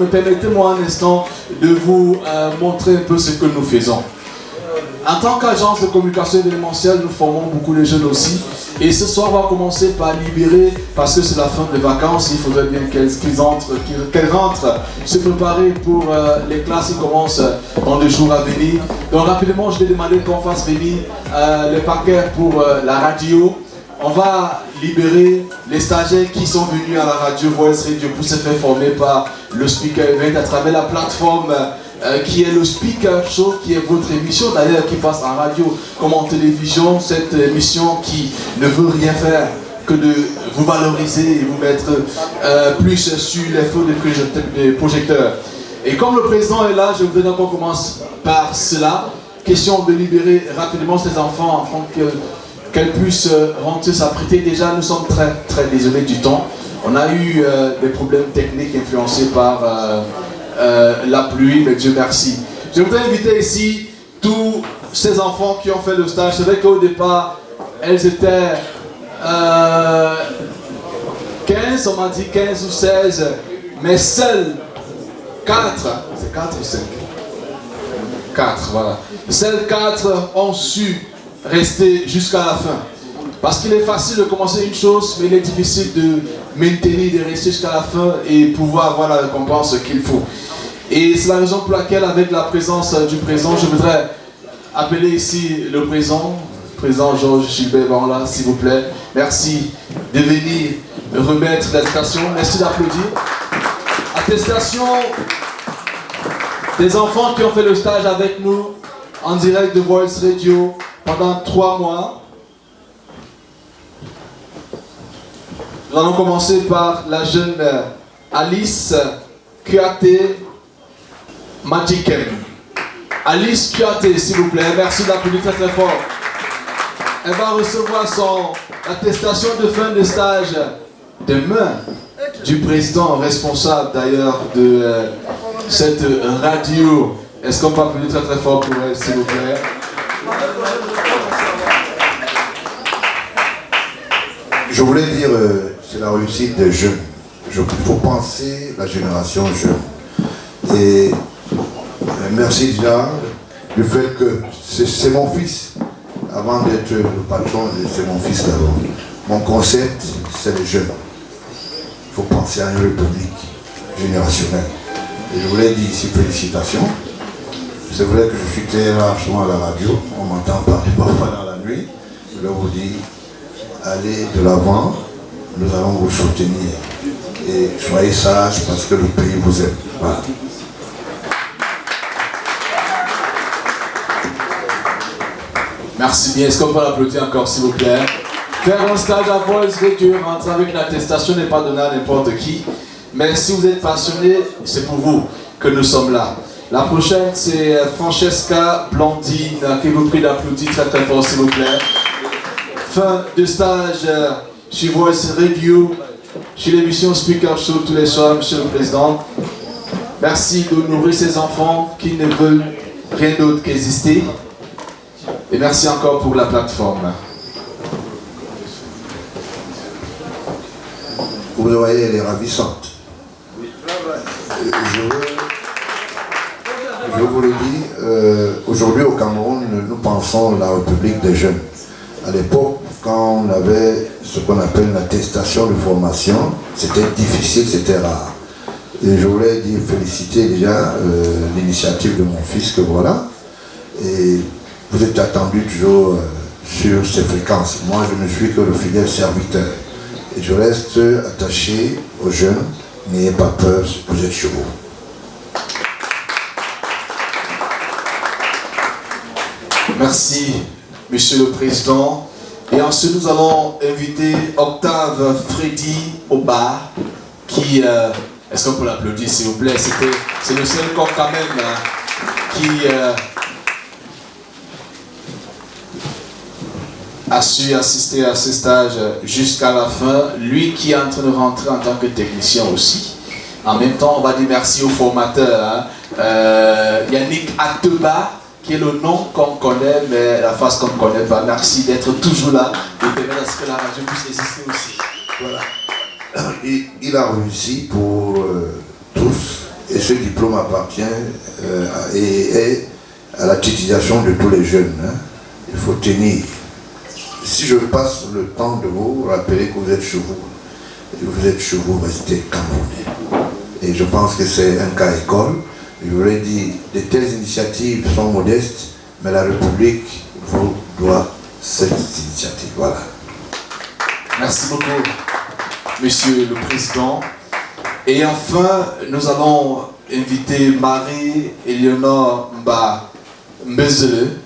Permettez-moi un instant de vous montrer un peu ce que nous faisons. En tant qu'agence de communication événementielle, nous formons beaucoup de jeunes aussi. Et ce soir, on va commencer par libérer, parce que c'est la fin des vacances, il faudrait bien qu'elles rentrent, se préparer pour les classes qui commencent dans les jours à venir. Donc rapidement, je vais demander qu'on fasse venir les paquets pour la radio. On va libérer les stagiaires qui sont venus à la radio Voice Radio pour se faire former par le Speaker Event à travers la plateforme qui est le Speaker Show, qui est votre émission d'ailleurs qui passe en radio comme en télévision. Cette émission qui ne veut rien faire que de vous valoriser et vous mettre plus sur les feux des projecteurs. Et comme le président est là, je voudrais qu'on commence par cela. Question de libérer rapidement ces enfants afin qu'elles puissent rentrer s'apprêter. Déjà, nous sommes très désolés du temps. On a eu des problèmes techniques influencés par la pluie, mais Dieu merci. Je voudrais inviter ici tous ces enfants qui ont fait le stage. C'est vrai qu'au départ, elles étaient 15, on m'a dit 15 ou 16, mais seuls 4, c'est 4 ou 5 4, voilà. Seuls 4 ont su rester jusqu'à la fin. Parce qu'il est facile de commencer une chose, mais il est difficile de maintenir, de rester jusqu'à la fin et pouvoir avoir la récompense qu'il faut. Et c'est la raison pour laquelle, avec la présence du président, je voudrais appeler ici le président Georges Gilbert Banla, s'il vous plaît. Merci de venir remettre l'attestation. Merci d'applaudir. Attestation des enfants qui ont fait le stage avec nous en direct de Voice Radio pendant 3 mois. Nous allons commencer par la jeune Alice Kuate Magikem. Alice Kuate, s'il vous plaît, merci d'applaudir très fort. Elle va recevoir son attestation de fin de stage demain du président responsable d'ailleurs de cette radio. Est-ce qu'on peut applaudir très fort pour elle, s'il vous plaît? Je voulais dire, c'est la réussite des jeunes. Il faut penser la génération jeune. Et merci déjà du fait que c'est mon fils. Avant d'être le patron, c'est mon fils d'abord. Mon concept, c'est les jeunes. Il faut penser à une république générationnelle. Et je voulais dire ici félicitations. C'est vrai que je suis très largement à la radio. On m'entend parler parfois dans la nuit. Je voulais vous dire, allez de l'avant, nous allons vous soutenir. Et soyez sages parce que le pays vous aime. Voilà. Merci bien. Est-ce qu'on peut l'applaudir encore, s'il vous plaît? Faire un stage à Voice Radio, rentrer avec une attestation n'est pas donné à n'importe qui. Mais si vous êtes passionné, c'est pour vous que nous sommes là. La prochaine, c'est Francesca Blandine, qui vous prie d'applaudir très fort, s'il vous plaît. Fin de stage sur Voice Radio, sur l'émission Speaker Show tous les soirs, Monsieur le Président. Merci de nourrir ces enfants qui ne veulent rien d'autre qu'exister. Et merci encore pour la plateforme. Vous le voyez, elle est ravissante. Je vous le dis, aujourd'hui au Cameroun, nous pensons la République des jeunes. À l'époque, quand on avait ce qu'on appelle une attestation de formation, c'était difficile, c'était rare. Et je voulais dire féliciter déjà l'initiative de mon fils que voilà. Et vous êtes attendu toujours sur ces fréquences. Moi, je ne suis que le fidèle serviteur. Et je reste attaché aux jeunes. N'ayez pas peur, vous êtes chez vous. Merci, Monsieur le Président. Et ensuite, nous allons inviter Octave Freddy Oba, qui... est-ce qu'on peut l'applaudir, s'il vous plaît? C'est le seul corps quand même qui a su assister à ce stage jusqu'à la fin. Lui qui est en train de rentrer en tant que technicien aussi. En même temps, on va dire merci au formateur, Yannick Ateba, qui est le nom qu'on connaît, mais la face qu'on ne connaît pas. Merci d'être toujours là, de permettre à ce que la radio puisse exister aussi. Voilà. Il a réussi pour tous Et ce diplôme appartient et est à la titulation de tous les jeunes. Hein. Il faut tenir. Si je passe le temps de vous rappeler que vous êtes chez vous, et vous êtes chez vous, restez Camerounais. Et je pense que c'est un cas école. Je voulais dire, de telles initiatives sont modestes, mais la République vous doit cette initiative. Voilà. Merci beaucoup, Monsieur le Président. Et enfin, nous allons inviter Marie-Éléonore Mbezele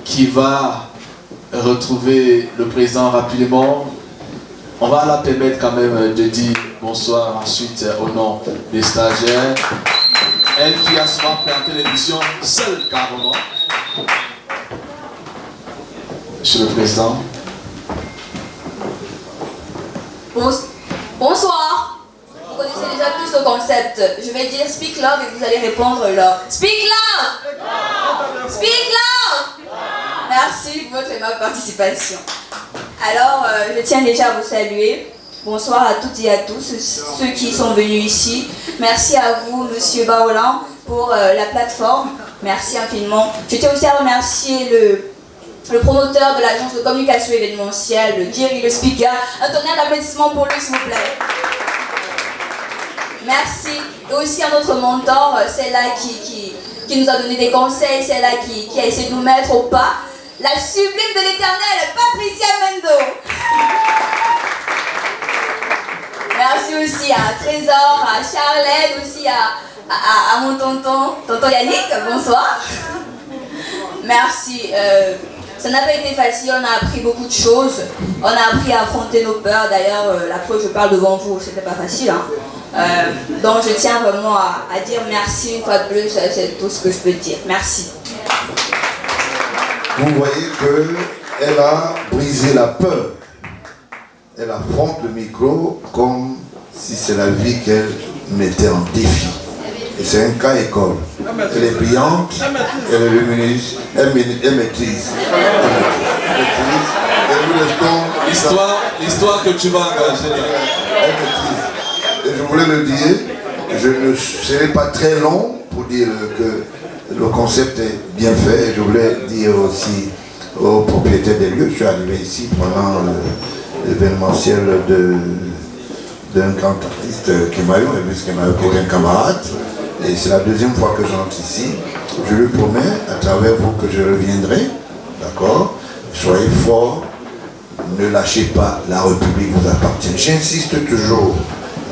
qui va retrouver le Président rapidement. On va la permettre quand même de dire bonsoir ensuite au nom des stagiaires. Elle qui a souvent présenté l'émission seule carrément. Monsieur le Président. Bonsoir. Vous connaissez déjà tous le concept. Je vais dire speak love et vous allez répondre love. Speak love! Speak love! Merci pour votre aimable participation. Alors, je tiens déjà à vous saluer. Bonsoir à toutes et à tous, ceux qui sont venus ici. Merci à vous, Monsieur Baolan, pour la plateforme. Merci infiniment. Je tiens aussi à remercier le promoteur de l'agence de communication événementielle, Jerry le speaker. Un tonnerre d'applaudissements pour lui, s'il vous plaît. Merci. Et aussi à notre mentor, celle-là qui nous a donné des conseils, celle-là qui a essayé de nous mettre au pas. La sublime de l'éternel, Patricia Mendo. Merci aussi à Trésor, à Charlène, aussi à mon tonton Yannick, bonsoir. Merci. Ça n'a pas été facile, on a appris beaucoup de choses. On a appris à affronter nos peurs. D'ailleurs, la fois où je parle devant vous, c'était pas facile. Hein. Donc je tiens vraiment à dire merci une fois de plus, c'est tout ce que je peux dire. Merci. Vous voyez qu'elle a brisé la peur. Elle affronte le micro comme si c'est la vie qu'elle mettait en défi. Et c'est un cas école. Elle est brillante, elle est lumineuse, elle maîtrise. L'histoire que tu vas engager là. Elle maîtrise. Et je voulais le dire, je ne serai pas très long pour dire que le concept est bien fait. Et je voulais dire aussi aux propriétaires des lieux, je suis arrivé ici pendant l'événementiel d'un grand artiste, Kimayo, et puisque Kimayo est un camarade. Et c'est la deuxième fois que j'entre ici. Je lui promets, à travers vous, que je reviendrai. D'accord? Soyez forts. Ne lâchez pas. La République vous appartient. J'insiste toujours.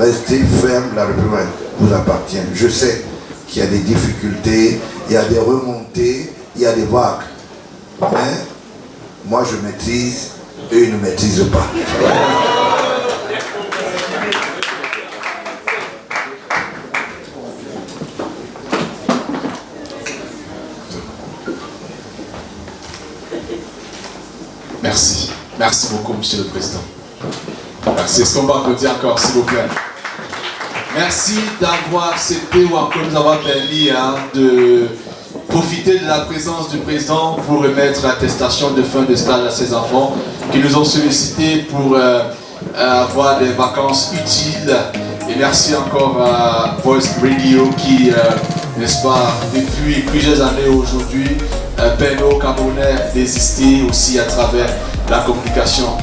Restez ferme. La République vous appartient. Je sais qu'il y a des difficultés, il y a des remontées, il y a des vagues. Mais moi, je maîtrise. Eux, ils ne maîtrisent pas. Merci. Merci beaucoup, Monsieur le Président. Merci. Est-ce qu'on va applaudir encore, s'il vous plaît? Merci d'avoir accepté ou encore nous avoir permis de profiter de la présence du Président pour remettre l'attestation de fin de stage à ses enfants qui nous ont sollicité pour avoir des vacances utiles. Et merci encore à Voice Radio qui, n'est-ce pas, depuis plusieurs années aujourd'hui, permet aux Camerounais d'exister aussi à travers la communication.